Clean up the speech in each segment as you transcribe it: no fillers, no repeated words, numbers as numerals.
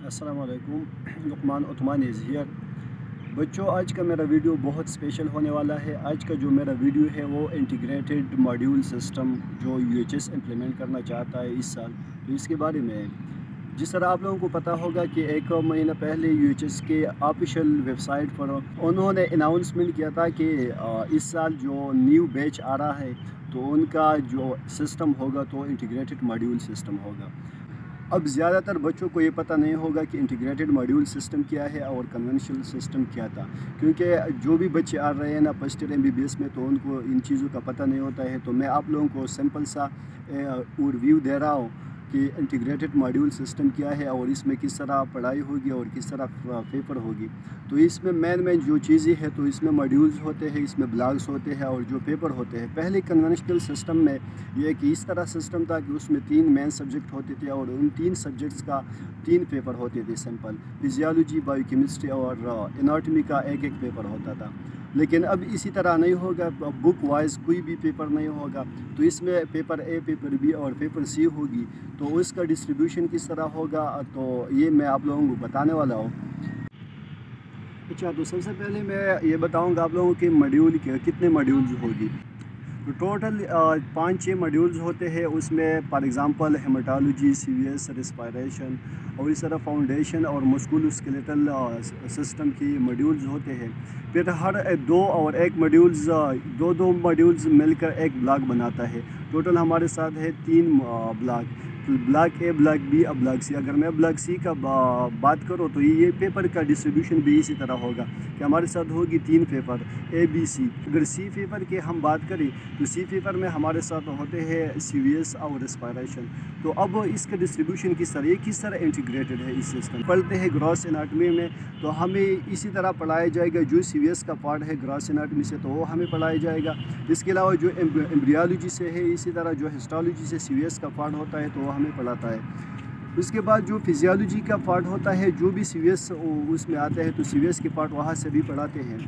अस्सलाम वालेकुम। Luqman Usman is here. बच्चों, आज का मेरा वीडियो बहुत स्पेशल होने वाला है। आज का जो मेरा वीडियो है वो इंटीग्रेटेड मॉड्यूल सिस्टम जो यूएचएस इम्प्लीमेंट करना चाहता है इस साल, तो इसके बारे में है। जिस तरह आप लोगों को पता होगा कि एक महीना पहले यूएचएस के ऑफिशियल वेबसाइट पर उन्होंने अनाउंसमेंट किया था कि इस साल जो न्यू बैच आ रहा है तो उनका जो सिस्टम होगा तो इंटीग्रेटेड मॉड्यूल सिस्टम होगा। अब ज़्यादातर बच्चों को ये पता नहीं होगा कि इंटीग्रेटेड मॉड्यूल सिस्टम क्या है और कन्वेंशनल सिस्टम क्या था, क्योंकि जो भी बच्चे आ रहे हैं ना फर्स्ट ईयर MBBS में, तो उनको इन चीज़ों का पता नहीं होता है। तो मैं आप लोगों को सिंपल सा ओवरव्यू दे रहा हूँ कि इंटीग्रेटेड मॉड्यूल सिस्टम क्या है और इसमें किस तरह पढ़ाई होगी और किस तरह पेपर होगी। तो इसमें मेन जो चीज़ें हैं, तो इसमें मॉड्यूल्स होते हैं, इसमें ब्लॉक्स होते हैं और जो पेपर होते हैं। पहले कन्वेंशनल सिस्टम में ये कि इस तरह सिस्टम था कि उसमें 3 मेन सब्जेक्ट होते थे और उन 3 सब्जेक्ट्स का 3 पेपर होते थे। सिंपल फिजियोलॉजी, बायोकेमिस्ट्री और एनाटॉमी का एक पेपर होता था। लेकिन अब इसी तरह नहीं होगा, बुक वाइज कोई भी पेपर नहीं होगा। तो इसमें पेपर A, पेपर B और पेपर C होगी। तो उसका डिस्ट्रीब्यूशन किस तरह होगा, तो ये मैं आप लोगों को बताने वाला हूँ। अच्छा, तो सबसे पहले मैं ये बताऊंगा आप लोगों के मॉड्यूल के कितने मॉड्यूल्स होगी। तो टोटल 5-6 मॉड्यूल्स होते हैं। उसमें for example haematology, CVS, respiration और इस तरह फाउंडेशन और मस्कुलोस्केलेटल सिस्टम की मॉड्यूल्स होते हैं। फिर हर 2 और 1 मॉड्यूल्स दो मॉड्यूल्स मिलकर एक ब्लॉक बनाता है। टोटल हमारे साथ है 3 ब्लॉक A, ब्लॉक B और ब्लॉक C। अगर मैं ब्लॉक C का बात करूँ तो ये पेपर का डिस्ट्रीब्यूशन भी इसी तरह होगा कि हमारे साथ होगी 3 पेपर A, B, C। अगर C पेपर की हम बात करें तो C पेपर में हमारे साथ होते हैं CVS और रेस्पिरेशन। तो अब इसका डिस्ट्रीब्यूशन किस तरह इंटीग्रेटेड है इस सिस्टम। पढ़ते हैं ग्रॉस एनाटॉमी में, तो हमें इसी तरह पढ़ाया जाएगा। जो CVS का पार्ट है ग्रॉस एनाटॉमी से, तो वो हमें पढ़ाया जाएगा। इसके अलावा जो एम्ब्रियोलॉजी से है, इसी तरह जो हिस्टोलॉजी से CVS का पार्ट होता है, तो वो हमें पढ़ाता है। उसके बाद जो फिजियोलॉजी का पार्ट होता है, जो भी CVS उसमें आते हैं, तो CVS के पार्ट वहाँ से भी पढ़ाते हैं।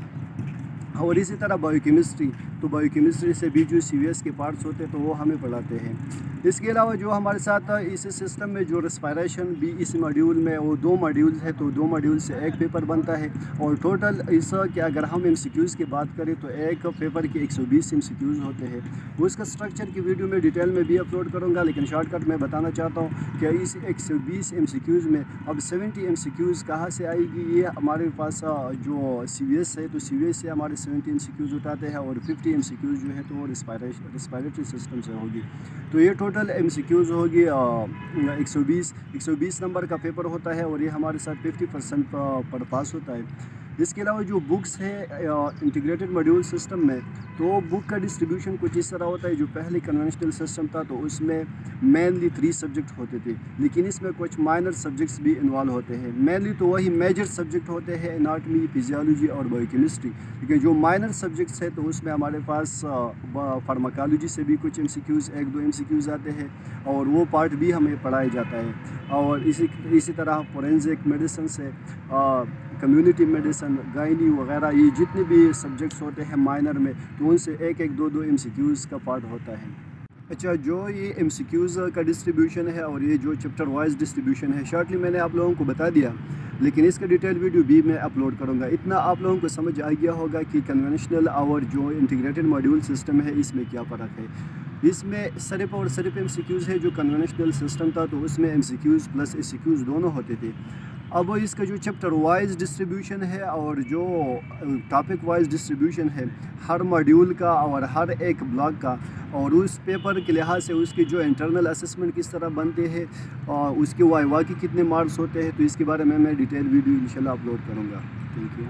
और इसी तरह बायोकेमिस्ट्री, तो बायोकेमिस्ट्री से भी जो CVS के पार्ट्स होते हैं, तो वो हमें पढ़ाते हैं। इसके अलावा जो हमारे साथ इस सिस्टम में जो रेस्पिरेशन भी इस मॉड्यूल में, वो 2 मॉड्यूल्स है, तो 2 मॉड्यूल से 1 पेपर बनता है। और टोटल इस कि अगर हम MCQs की बात करें तो एक पेपर के 120 MCQs होते हैं। उसका स्ट्रक्चर की वीडियो में डिटेल में भी अपलोड करूँगा, लेकिन शॉर्टकट में बताना चाहता हूँ कि इस 120 MCQs में अब 70 MCQs कहाँ से आएगी। ये हमारे पास जो CVS है, तो CVS से हमारे 70 MCQs उठाते हैं और 50 MCQs जो है तो वो रेस्पिरेटरी सिस्टम से होगी। तो ये टोटल MCQs होगी 120 नंबर का पेपर होता है और ये हमारे साथ 50% पर पास होता है। इसके अलावा जो बुक्स है इंटीग्रेटेड मॉड्यूल सिस्टम में, तो बुक का डिस्ट्रीब्यूशन कुछ इस तरह होता है। जो पहले कन्वेंशनल सिस्टम था तो उसमें मेनली 3 सब्जेक्ट होते थे, लेकिन इसमें कुछ माइनर सब्जेक्ट्स भी इन्वॉल्व होते हैं। मेनली तो वही मेजर सब्जेक्ट होते हैं, एनाटॉमी, फिजियोलॉजी और बायोकेमिस्ट्री। लेकिन जो माइनर सब्जेक्ट्स है, तो उसमें हमारे पास फार्माकोलॉजी से भी कुछ MCQs 1-2 MCQs आते हैं और वो पार्ट भी हमें पढ़ाया जाता है। और इसी तरह फोरेंसिक मेडिसिन से कम्युनिटी मेडिसिन, गायनी वगैरह, ये जितने भी सब्जेक्ट्स होते हैं माइनर में, तो उनसे 1-2 MCQs का पार्ट होता है। अच्छा, जो ये MCQs का डिस्ट्रीब्यूशन है और ये जो चैप्टर वाइज डिस्ट्रीब्यूशन है, शॉर्टली मैंने आप लोगों को बता दिया, लेकिन इसका डिटेल वीडियो भी मैं अपलोड करूंगा। इतना आप लोगों को समझ आ गया होगा कि कन्वेंशनल और जो इंटीग्रेटेड मॉड्यूल सिस्टम है, इसमें क्या फ़र्क है। इसमें सिर्फ MCQs है। जो कन्वेंशनल सिस्टम था तो उसमें MCQs प्लस SCQs दोनों होते थे। अब इसका जो चैप्टर वाइज डिस्ट्रीब्यूशन है और जो टॉपिक वाइज डिस्ट्रीब्यूशन है, हर मॉड्यूल का और हर एक ब्लॉक का, और उस पेपर के लिहाज से उसके जो इंटरनल असेसमेंट किस तरह बनते हैं और उसके वाइवा के कितने मार्क्स होते हैं, तो इसके बारे में मैं डिटेल वीडियो इंशाल्लाह अपलोड करूँगा। Thank you.